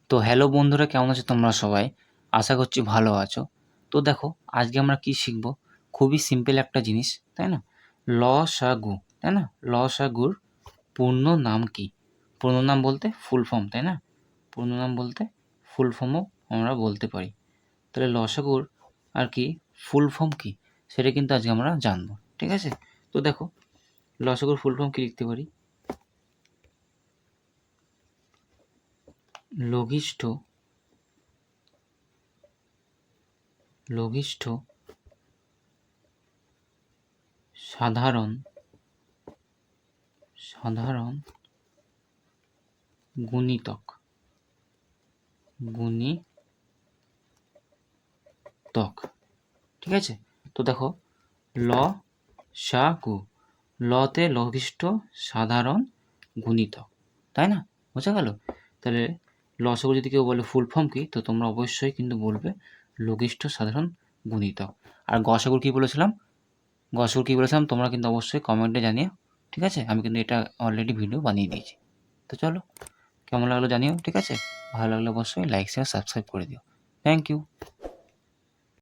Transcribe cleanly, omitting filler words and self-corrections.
তো হ্যালো বন্ধুরা, কেমন আছো তোমরা সবাই? আশা করছি ভালো আছো। তো দেখো, আজকে আমরা কি শিখব? খুবই সিম্পল একটা জিনিস, তাই না? লসাগু, তাই না? লসাগুর পূর্ণ নাম কি? পূর্ণ নাম বলতে ফুল ফর্ম, তাই না? পূর্ণ নাম বলতে ফুল ফর্মও আমরা বলতে পারি। তাহলে লসাগুর আর কি ফুল ফর্ম কি সেটা কিন্তু আজকে আমরা জানবো, ঠিক আছে? তো দেখো, লসাগুর ফুল ফর্ম কি লিখতে পারি? লঘিষ্ঠ লঘিষ্ঠ সাধারণ সাধারণ গুণিতক ঠিক আছে? তো দেখো, লসাগু, লতে লঘিষ্ঠ সাধারণ গুণিতক, তাই না? বোঝা গেল? তাহলে লসাগু যদি কেউ বলে ফুল ফর্ম কি, তো তোমরা অবশ্যই কিন্তু বলবে লঘিষ্ঠ সাধারণ গুণিতক। আর গসাগুর কি বলেছিলাম? তোমরা কিন্তু অবশ্যই কমেন্টে জানিও, ঠিক আছে? আমি কিন্তু এটা অলরেডি ভিডিও বানিয়ে দিয়েছি। তো চলো, কেমন লাগলো জানিও, ঠিক আছে? ভালো লাগলে অবশ্যই লাইক শেয়ার সাবস্ক্রাইব করে দিও। Thank you.